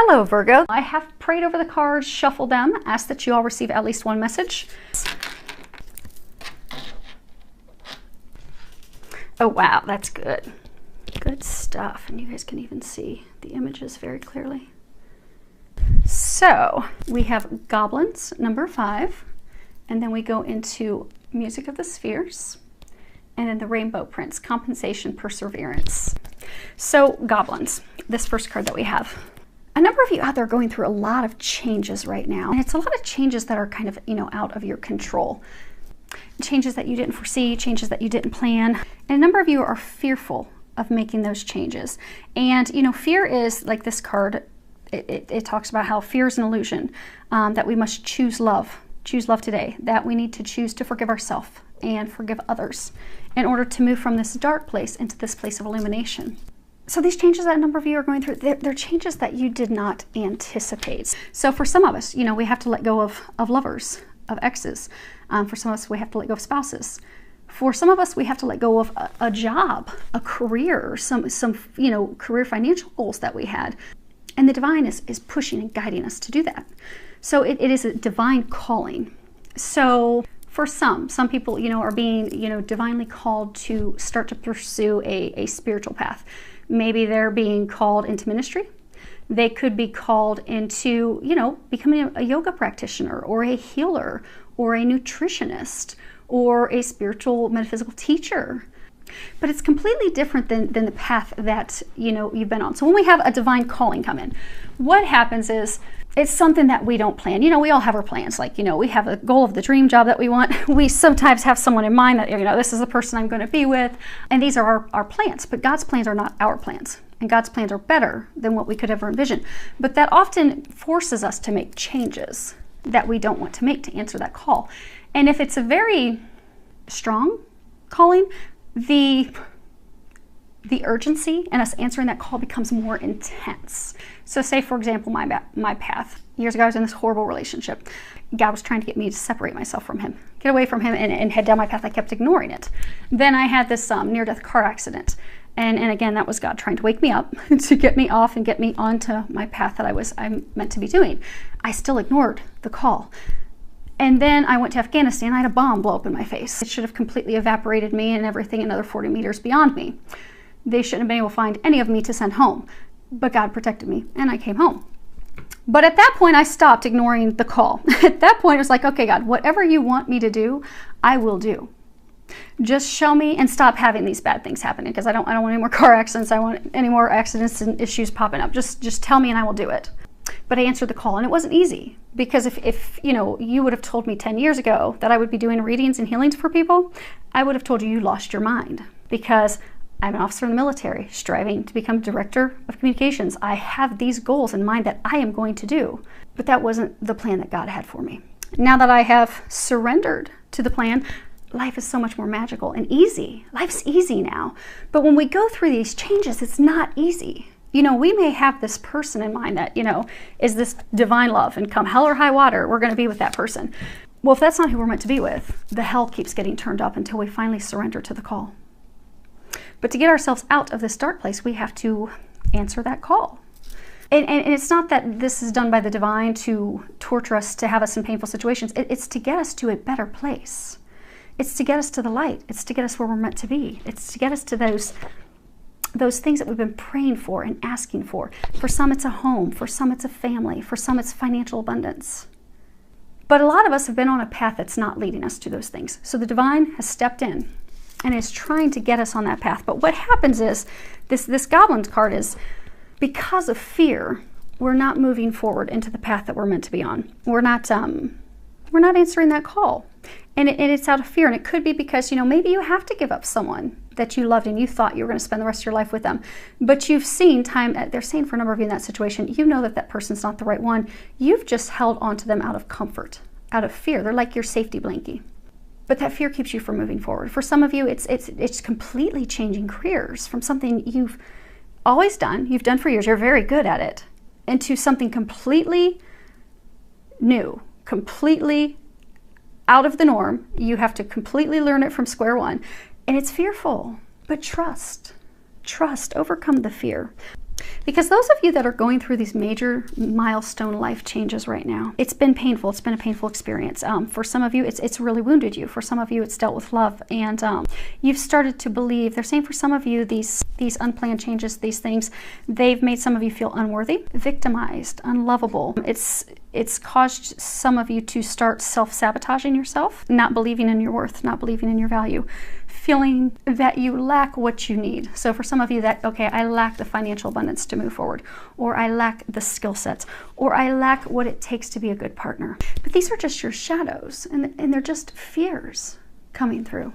Hello, Virgo. I have prayed over the cards, shuffled them, asked that you all receive at least one message. Oh, wow, that's good. Good stuff. And you guys can even see the images very clearly. So we have Goblins, number 5, and then we go into Music of the Spheres, and then the Rainbow Prince, Compensation, Perseverance. So Goblins, this first card that we have. A number of you out there are going through a lot of changes right now, and it's a lot of changes that are kind of, out of your control. Changes that you didn't foresee, changes that you didn't plan, and a number of you are fearful of making those changes. And fear is like this card. It talks about how fear is an illusion, that we must choose love today, that we need to choose to forgive ourselves and forgive others in order to move from this dark place into this place of illumination. So these changes that a number of you are going through, they're changes that you did not anticipate. So for some of us, we have to let go of lovers, of exes. For some of us, we have to let go of spouses. For some of us, we have to let go of a job, a career, some career financial goals that we had. And the divine is pushing and guiding us to do that. So it is a divine calling. So for some people, are being, divinely called to start to pursue a spiritual path. Maybe they're being called into ministry. They could be called into, becoming a yoga practitioner or a healer or a nutritionist or a spiritual metaphysical teacher. But it's completely different than the path that, you've been on. So when we have a divine calling come in, what happens is it's something that we don't plan. We all have our plans. Like, we have a goal of the dream job that we want. We sometimes have someone in mind that, this is the person I'm going to be with. And these are our plans. But God's plans are not our plans. And God's plans are better than what we could ever envision. But that often forces us to make changes that we don't want to make to answer that call. And if it's a very strong calling, the urgency in us answering that call becomes more intense. So say, for example, my path. Years ago, I was in this horrible relationship. God was trying to get me to separate myself from him, get away from him and head down my path. I kept ignoring it. Then I had this near-death car accident. And again, that was God trying to wake me up to get me off and get me onto my path that I'm meant to be doing. I still ignored the call. And then I went to Afghanistan. I had a bomb blow up in my face. It should have completely evaporated me and everything another 40 meters beyond me. They shouldn't have been able to find any of me to send home. But God protected me and I came home. But at that point, I stopped ignoring the call. At that point, it was like, okay, God, whatever you want me to do, I will do. Just show me and stop having these bad things happening, because I don't want any more car accidents. I don't want any more accidents and issues popping up. Just tell me and I will do it. But I answered the call, and it wasn't easy, because if you would have told me 10 years ago that I would be doing readings and healings for people, I would have told you lost your mind, because I'm an officer in the military striving to become director of communications. I have these goals in mind that I am going to do, but that wasn't the plan that God had for me. Now that I have surrendered to the plan, life is so much more magical and easy. Life's easy now. But when we go through these changes, it's not easy. We may have this person in mind that, is this divine love, and come hell or high water, we're going to be with that person. Well, if that's not who we're meant to be with, the hell keeps getting turned up until we finally surrender to the call. But to get ourselves out of this dark place, we have to answer that call. And it's not that this is done by the divine to torture us, to have us in painful situations. It's to get us to a better place. It's to get us to the light. It's to get us where we're meant to be. It's to get us to those things that we've been praying for and asking for. For some, it's a home. For some, it's a family. For some, it's financial abundance. But a lot of us have been on a path that's not leading us to those things. So the divine has stepped in and is trying to get us on that path. But what happens is, this Goblins card is, because of fear, we're not moving forward into the path that we're meant to be on. We're not answering that call. And it's out of fear. And it could be because, maybe you have to give up someone that you loved and you thought you were going to spend the rest of your life with them. But you've seen they're saying for a number of you in that situation, that person's not the right one. You've just held on to them out of comfort, out of fear. They're like your safety blankie. But that fear keeps you from moving forward. For some of you, it's completely changing careers from something you've always done, you've done for years, you're very good at it, into something completely new, completely out of the norm. You have to completely learn it from square one. And it's fearful, but trust, overcome the fear. Because those of you that are going through these major milestone life changes right now, it's been painful. It's been a painful experience. For some of you, it's really wounded you. For some of you, it's dealt with love. And you've started to believe, they're saying for some of you, these unplanned changes, these things, they've made some of you feel unworthy, victimized, unlovable. It's caused some of you to start self-sabotaging yourself, not believing in your worth, not believing in your value, feeling that you lack what you need. So for some of you that, okay, I lack the financial abundance to move forward, or I lack the skill sets, or I lack what it takes to be a good partner. But these are just your shadows, and they're just fears coming through.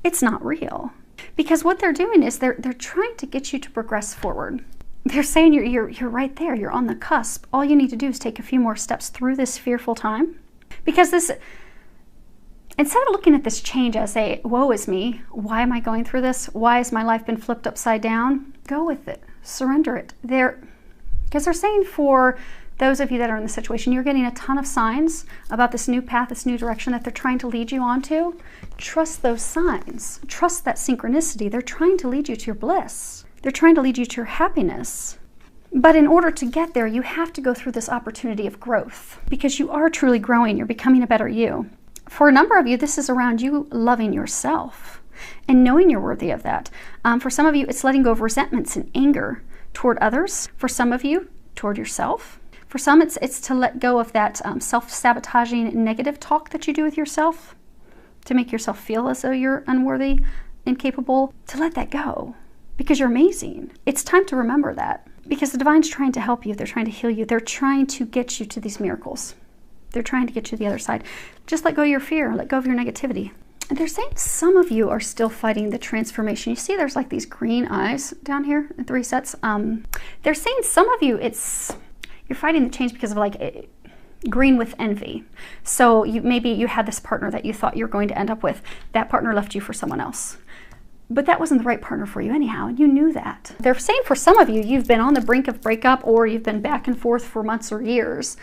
It's not real. Because what they're doing is they're trying to get you to progress forward. They're saying you're right there, you're on the cusp. All you need to do is take a few more steps through this fearful time. Because instead of looking at this change as a, woe is me, why am I going through this? Why has my life been flipped upside down? Go with it, surrender it. Because they're saying for those of you that are in the situation, you're getting a ton of signs about this new path, this new direction that they're trying to lead you onto. Trust those signs. Trust that synchronicity. They're trying to lead you to your bliss. They're trying to lead you to your happiness. But in order to get there, you have to go through this opportunity of growth because you are truly growing. You're becoming a better you. For a number of you, this is around you loving yourself and knowing you're worthy of that. For some of you, it's letting go of resentments and anger toward others. For some of you, toward yourself. For some, it's to let go of that self-sabotaging negative talk that you do with yourself to make yourself feel as though you're unworthy, incapable, to let that go because you're amazing. It's time to remember that because the divine's trying to help you. They're trying to heal you. They're trying to get you to these miracles. They're trying to get you to the other side. Just let go of your fear. Let go of your negativity. And they're saying some of you are still fighting the transformation. You see there's like these green eyes down here in 3 sets. They're saying some of you, you're fighting the change because of like green with envy. So maybe you had this partner that you thought you were going to end up with. That partner left you for someone else. But that wasn't the right partner for you anyhow, and you knew that. They're saying for some of you, you've been on the brink of breakup or you've been back and forth for months or years.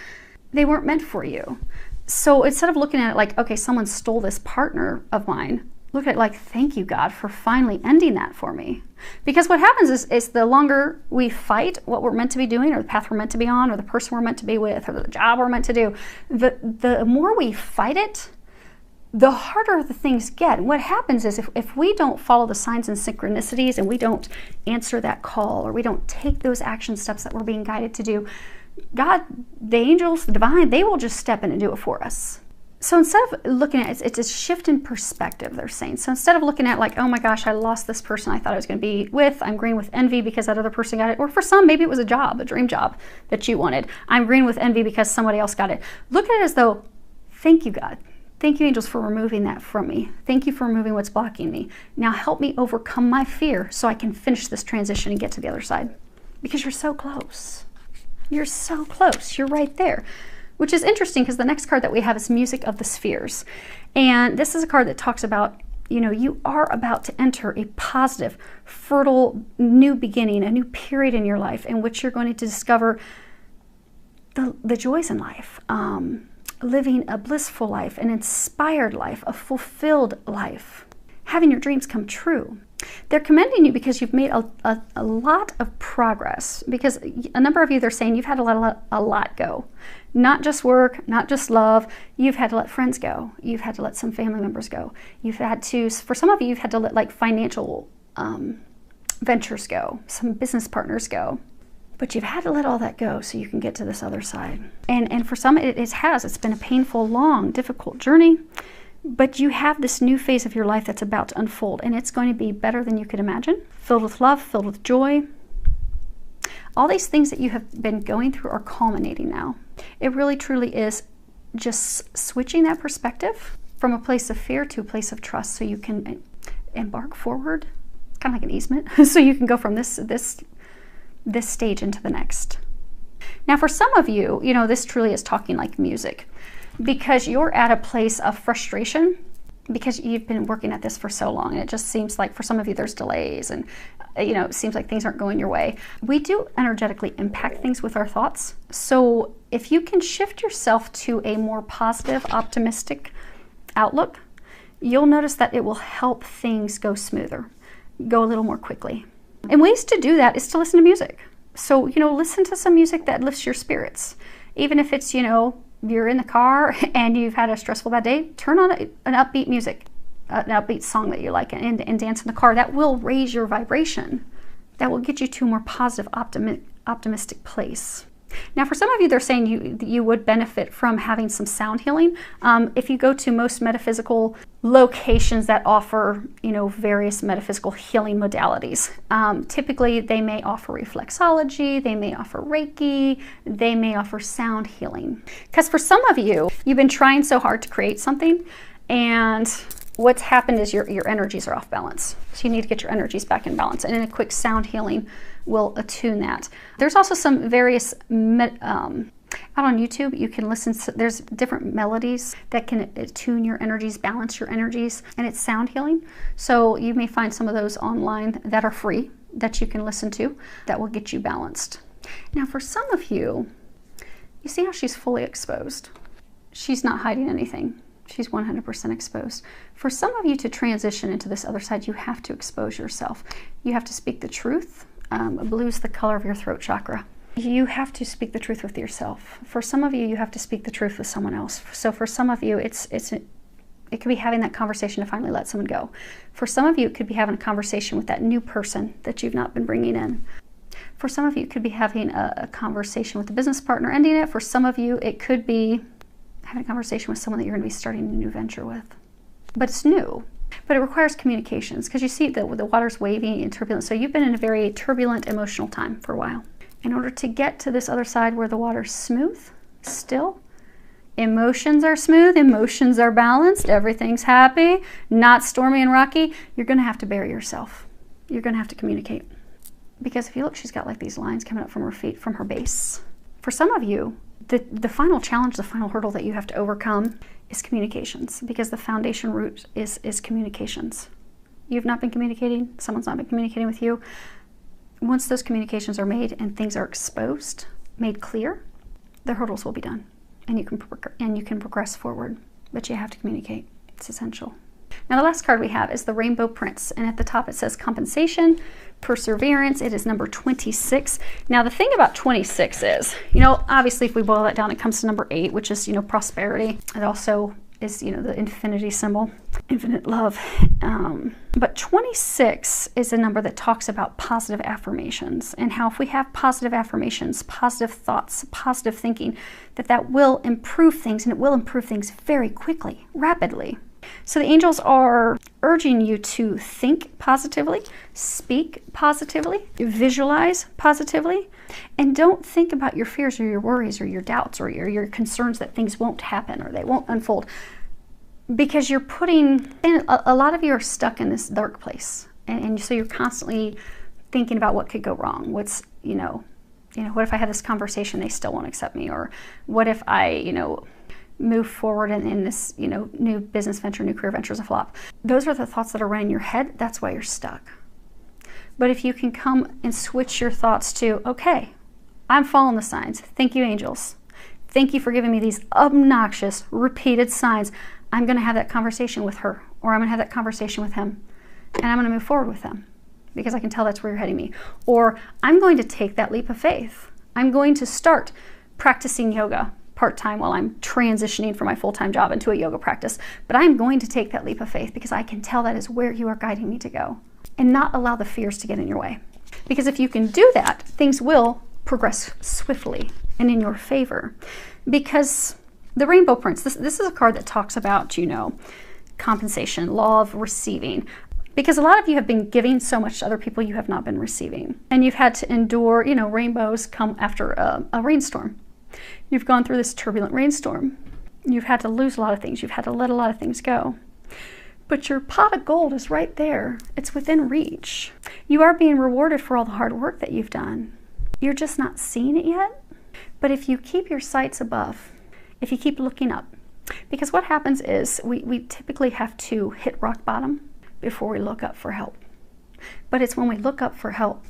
They weren't meant for you. So instead of looking at it like, okay, someone stole this partner of mine, look at it like, thank you, God, for finally ending that for me. Because what happens is the longer we fight what we're meant to be doing, or the path we're meant to be on, or the person we're meant to be with, or the job we're meant to do, the more we fight it, the harder the things get. And what happens is if we don't follow the signs and synchronicities and we don't answer that call, or we don't take those action steps that we're being guided to do, God, the angels, the divine, they will just step in and do it for us. So instead of looking at it, it's a shift in perspective, they're saying. So instead of looking at like, oh my gosh, I lost this person I thought I was going to be with. I'm green with envy because that other person got it. Or for some, maybe it was a job, a dream job that you wanted. I'm green with envy because somebody else got it. Look at it as though, thank you, God. Thank you, angels, for removing that from me. Thank you for removing what's blocking me. Now help me overcome my fear so I can finish this transition and get to the other side. Because you're so close. You're so close. You're right there. Which is interesting because the next card that we have is Music of the Spheres. And this is a card that talks about, you are about to enter a positive, fertile, new beginning, a new period in your life in which you're going to discover the joys in life. Living a blissful life, an inspired life, a fulfilled life. Having your dreams come true. They're commending you because you've made a lot of progress. Because a number of you, they're saying you've had to let a lot go. Not just work, not just love. You've had to let friends go. You've had to let some family members go. You've had to, for some of you, you've had to let like financial ventures go. Some business partners go. But you've had to let all that go so you can get to this other side. And for some, it's been a painful, long, difficult journey. But you have this new phase of your life that's about to unfold, and it's going to be better than you could imagine, filled with love, filled with joy. All these things that you have been going through are culminating now. It really, truly is just switching that perspective from a place of fear to a place of trust so you can embark forward, kind of like an easement, so you can go from this stage into the next. Now, for some of you, this truly is talking like music. Because you're at a place of frustration because you've been working at this for so long, and it just seems like for some of you there's delays and it seems like things aren't going your way. We do energetically impact things with our thoughts. So if you can shift yourself to a more positive, optimistic outlook, you'll notice that it will help things go smoother, go a little more quickly. And ways to do that is to listen to music. So, listen to some music that lifts your spirits. Even if it's, you're in the car and you've had a stressful bad day, turn on an upbeat music, an upbeat song that you like, and dance in the car. That will raise your vibration. That will get you to a more positive, optimistic place. Now, for some of you, they're saying you would benefit from having some sound healing. If you go to most metaphysical locations that offer, various metaphysical healing modalities, typically they may offer reflexology, they may offer Reiki, they may offer sound healing. Because for some of you, you've been trying so hard to create something, and what's happened is your energies are off balance. So you need to get your energies back in balance. And in a quick sound healing will attune that. There's also some various, out on YouTube, you can listen to, there's different melodies that can attune your energies, balance your energies, and it's sound healing. So you may find some of those online that are free that you can listen to that will get you balanced. Now for some of you, you see how she's fully exposed. She's not hiding anything. She's 100% exposed. For some of you to transition into this other side, you have to expose yourself. You have to speak the truth. Blue's the color of your throat chakra. You have to speak the truth with yourself. For some of you, you have to speak the truth with someone else. So for some of you, it could be having that conversation to finally let someone go. For some of you, it could be having a conversation with that new person that you've not been bringing in. For some of you, it could be having a conversation with a business partner, ending it. For some of you, it could be having a conversation with someone that you're going to be starting a new venture with. But it's new. But it requires communications, because you see the water's wavy and turbulent. So you've been in a very turbulent emotional time for a while. In order to get to this other side where the water's smooth, still, emotions are smooth, emotions are balanced, everything's happy, not stormy and rocky, you're going to have to bury yourself. You're going to have to communicate. Because if you look, she's got like these lines coming up from her feet, from her base. For some of you, the final challenge, the final hurdle that you have to overcome is communications, because the foundation root is communications. You've not been communicating, someone's not been communicating with you. Once those communications are made and things are exposed, made clear, the hurdles will be done, and you can progress forward. But you have to communicate. It's essential. Now the last card we have is the Rainbow Prince, and at the top it says compensation, perseverance. It is number 26. Now the thing about 26 is, obviously if we boil that down, it comes to number 8, which is, prosperity. It also is, the infinity symbol, infinite love. But 26 is a number that talks about positive affirmations, and how if we have positive affirmations, positive thoughts, positive thinking, that will improve things, and it will improve things very quickly, rapidly. So the angels are urging you to think positively, speak positively, visualize positively, and don't think about your fears or your worries or your doubts or your concerns that things won't happen or they won't unfold. Because you're a lot of you are stuck in this dark place. And so you're constantly thinking about what could go wrong. What if I have this conversation, they still won't accept me? Or what if I, move forward in this, new business venture, new career venture is a flop. Those are the thoughts that are running in your head. That's why you're stuck. But if you can come and switch your thoughts to, okay, I'm following the signs. Thank you, angels. Thank you for giving me these obnoxious, repeated signs. I'm going to have that conversation with her, or I'm going to have that conversation with him, and I'm going to move forward with them because I can tell that's where you're heading me. Or I'm going to take that leap of faith. I'm going to start practicing yoga part-time while I'm transitioning from my full-time job into a yoga practice. But I'm going to take that leap of faith because I can tell that is where you are guiding me to go, and not allow the fears to get in your way. Because if you can do that, things will progress swiftly and in your favor. Because the Rainbow Prince, this is a card that talks about, compensation, law of receiving. Because a lot of you have been giving so much to other people you have not been receiving. And you've had to endure, rainbows come after a rainstorm. You've gone through this turbulent rainstorm. You've had to lose a lot of things. You've had to let a lot of things go. But your pot of gold is right there. It's within reach. You are being rewarded for all the hard work that you've done. You're just not seeing it yet. But if you keep your sights above, if you keep looking up, because what happens is we typically have to hit rock bottom before we look up for help. But it's when we look up for help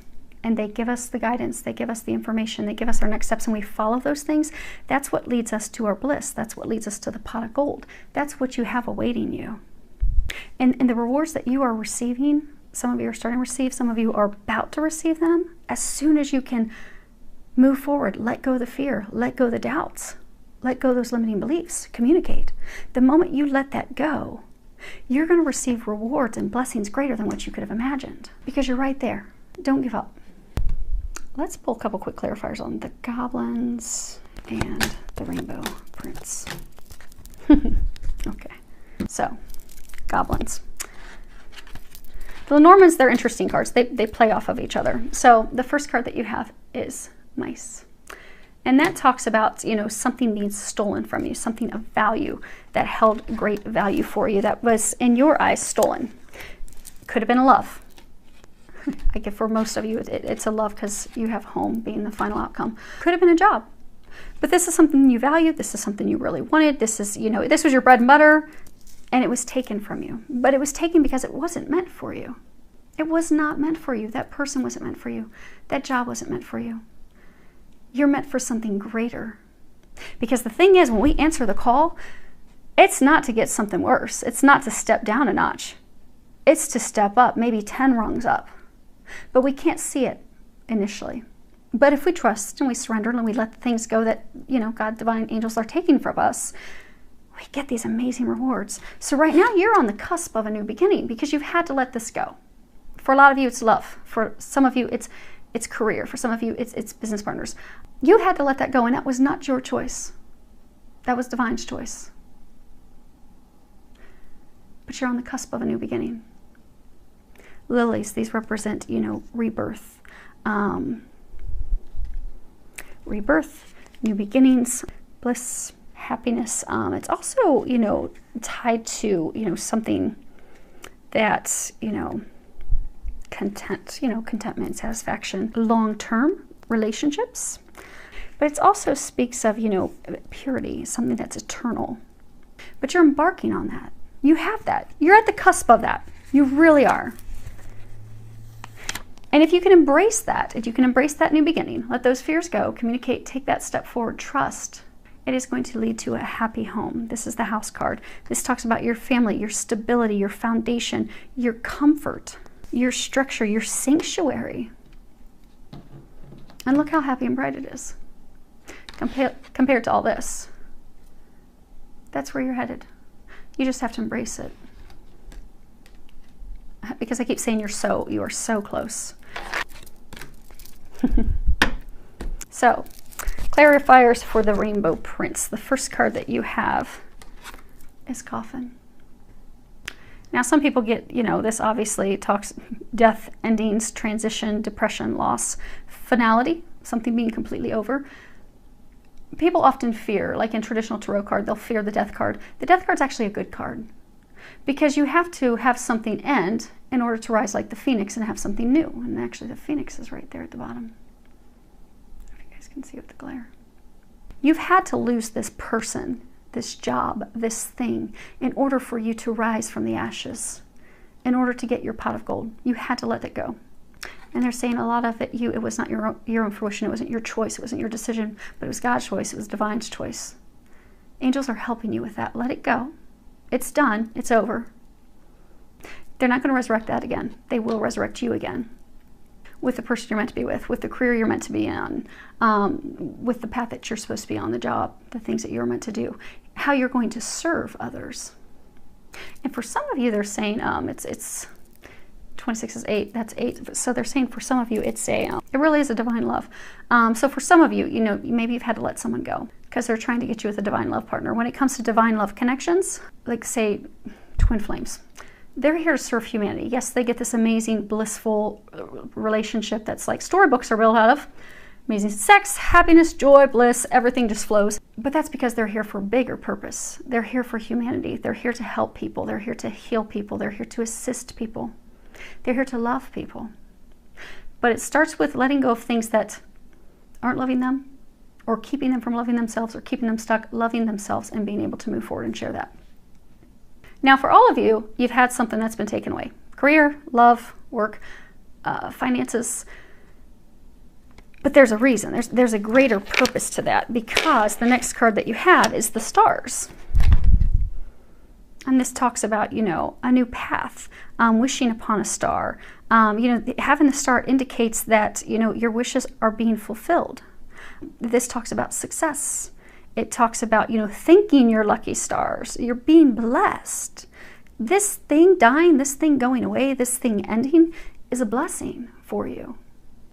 and they give us the guidance, they give us the information, they give us our next steps, and we follow those things, that's what leads us to our bliss. That's what leads us to the pot of gold. That's what you have awaiting you. And the rewards that you are receiving, some of you are starting to receive, some of you are about to receive them, as soon as you can Move forward. Let go of the fear. Let go of the doubts. Let go of those limiting beliefs. Communicate. The moment you let that go, you're going to receive rewards and blessings greater than what you could have imagined, because you're right there. Don't give up. Let's pull a couple quick clarifiers on the goblins and the rainbow prince. Okay, so goblins. The Lenormands, they're interesting cards. They play off of each other. So the first card that you have is mice. And that talks about, you know, something being stolen from you, something of value that held great value for you that was, in your eyes, stolen. Could have been a love. I guess for most of you, it's a love because you have home being the final outcome. Could have been a job. But this is something you valued. This is something you really wanted. This is, you know, this was your bread and butter, and it was taken from you. But it was taken because it wasn't meant for you. It was not meant for you. That person wasn't meant for you. That job wasn't meant for you. You're meant for something greater. Because the thing is, when we answer the call, it's not to get something worse. It's not to step down a notch. It's to step up, maybe 10 rungs up. But we can't see it initially. But if we trust and we surrender and we let the things go that, you know, God, divine angels are taking from us, we get these amazing rewards. So right now you're on the cusp of a new beginning because you've had to let this go. For a lot of you, it's love. For some of you, it's career. For some of you, it's business partners. You had to let that go, and that was not your choice. That was divine's choice. But you're on the cusp of a new beginning. Lilies, these represent, you know, rebirth. Rebirth, new beginnings, bliss, happiness. It's also, you know, tied to, you know, something that's, you know, contentment, satisfaction, long-term relationships. But it also speaks of, you know, purity, something that's eternal. But you're embarking on that. You have that. You're at the cusp of that. You really are. And if you can embrace that, if you can embrace that new beginning, let those fears go, communicate, take that step forward, trust, it is going to lead to a happy home. This is the house card. This talks about your family, your stability, your foundation, your comfort, your structure, your sanctuary. And look how happy and bright it is. Compared to all this. That's where you're headed. You just have to embrace it. Because I keep saying you are so close. So, clarifiers for the Rainbow Prince. The first card that you have is Coffin. Now, some people get, you know, this obviously talks death, endings, transition, depression, loss, finality, something being completely over. People often fear, like in traditional tarot card, they'll fear the death card. The death card's actually a good card because you have to have something end in order to rise like the phoenix and have something new. And actually the phoenix is right there at the bottom. If you guys can see with the glare. You've had to lose this person, this job, this thing, in order for you to rise from the ashes, in order to get your pot of gold. You had to let it go. And they're saying a lot of it, it was not your own fruition, it wasn't your choice, it wasn't your decision, but it was God's choice, it was divine's choice. Angels are helping you with that. Let it go. It's done. It's over. They're not going to resurrect that again. They will resurrect you again. With the person you're meant to be with the career you're meant to be on, with the path that you're supposed to be on, the job, the things that you're meant to do, how you're going to serve others. And for some of you, they're saying it's 26 is 8, that's 8. So they're saying for some of you, it's it really is a divine love. So for some of you, you know, maybe you've had to let someone go because they're trying to get you with a divine love partner. When it comes to divine love connections, like say twin flames, they're here to serve humanity. Yes, they get this amazing, blissful relationship that's like storybooks are built out of. Amazing sex, happiness, joy, bliss, everything just flows. But that's because they're here for a bigger purpose. They're here for humanity. They're here to help people. They're here to heal people. They're here to assist people. They're here to love people. But it starts with letting go of things that aren't loving them or keeping them from loving themselves or keeping them stuck loving themselves and being able to move forward and share that. Now, for all of you, you've had something that's been taken away. Career, love, work, finances. But there's a reason. There's a greater purpose to that because the next card that you have is the stars. And this talks about, you know, a new path, wishing upon a star. You know, having the star indicates that, you know, your wishes are being fulfilled. This talks about success. It talks about, thanking your lucky stars. You're being blessed. This thing dying, this thing going away, this thing ending is a blessing for you.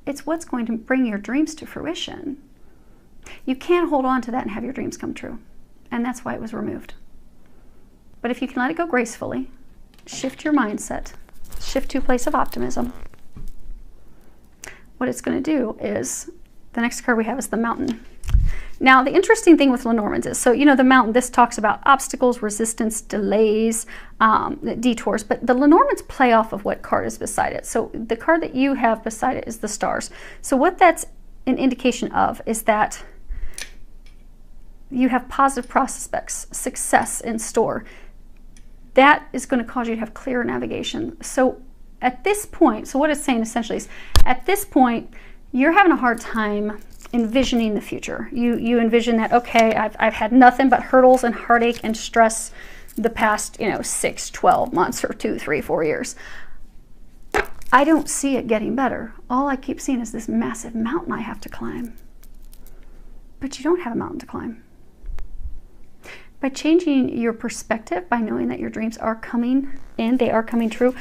It's what's going to bring your dreams to fruition. You can't hold on to that and have your dreams come true. And that's why it was removed. But if you can let it go gracefully, shift your mindset, shift to a place of optimism, what it's going to do is, the next card we have is the Mountain. Now, the interesting thing with Lenormand's is, the Mountain, this talks about obstacles, resistance, delays, detours, but the Lenormand's play off of what card is beside it. So the card that you have beside it is the Stars. So what that's an indication of is that you have positive prospects, success in store. That is going to cause you to have clear navigation. So at this point, so what it's saying essentially is, at this point, you're having a hard time envisioning the future. You envision that, okay, I've had nothing but hurdles and heartache and stress the past, 6, 12 months or 2, 3, 4 years. I don't see it getting better. All I keep seeing is this massive mountain I have to climb. But you don't have a mountain to climb. By changing your perspective, by knowing that your dreams are coming in, they are coming true,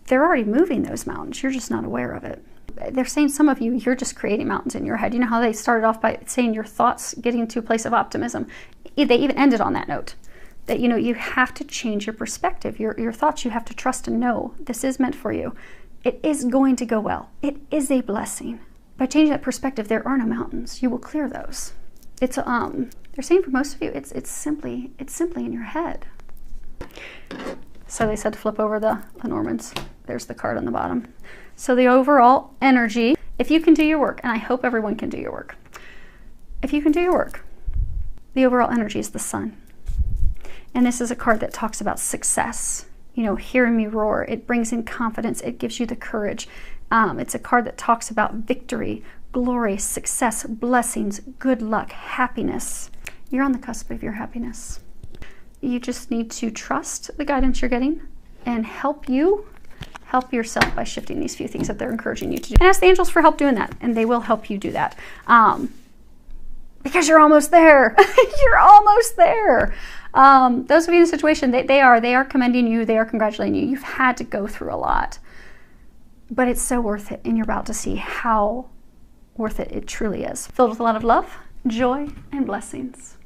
they're already moving those mountains. You're just not aware of it. They're saying some of you, you're just creating mountains in your head. You know how they started off by saying your thoughts getting to a place of optimism? They even ended on that note. That, you have to change your perspective. Your thoughts, you have to trust and know this is meant for you. It is going to go well. It is a blessing. By changing that perspective, there are no mountains. You will clear those. It's they're saying for most of you, it's simply in your head. So they said to flip over the Lenormands. There's the card on the bottom. So the overall energy, if you can do your work, and I hope everyone can do your work. If you can do your work, the overall energy is the Sun. And this is a card that talks about success. Hearing me roar, it brings in confidence. It gives you the courage. It's a card that talks about victory, glory, success, blessings, good luck, happiness. You're on the cusp of your happiness. You just need to trust the guidance you're getting and help yourself by shifting these few things that they're encouraging you to do. And ask the angels for help doing that, and they will help you do that. Because you're almost there. You're almost there. Those of you in a situation, they are commending you, they are congratulating you. You've had to go through a lot. But it's so worth it, and you're about to see how worth it truly is. Filled with a lot of love, joy, and blessings.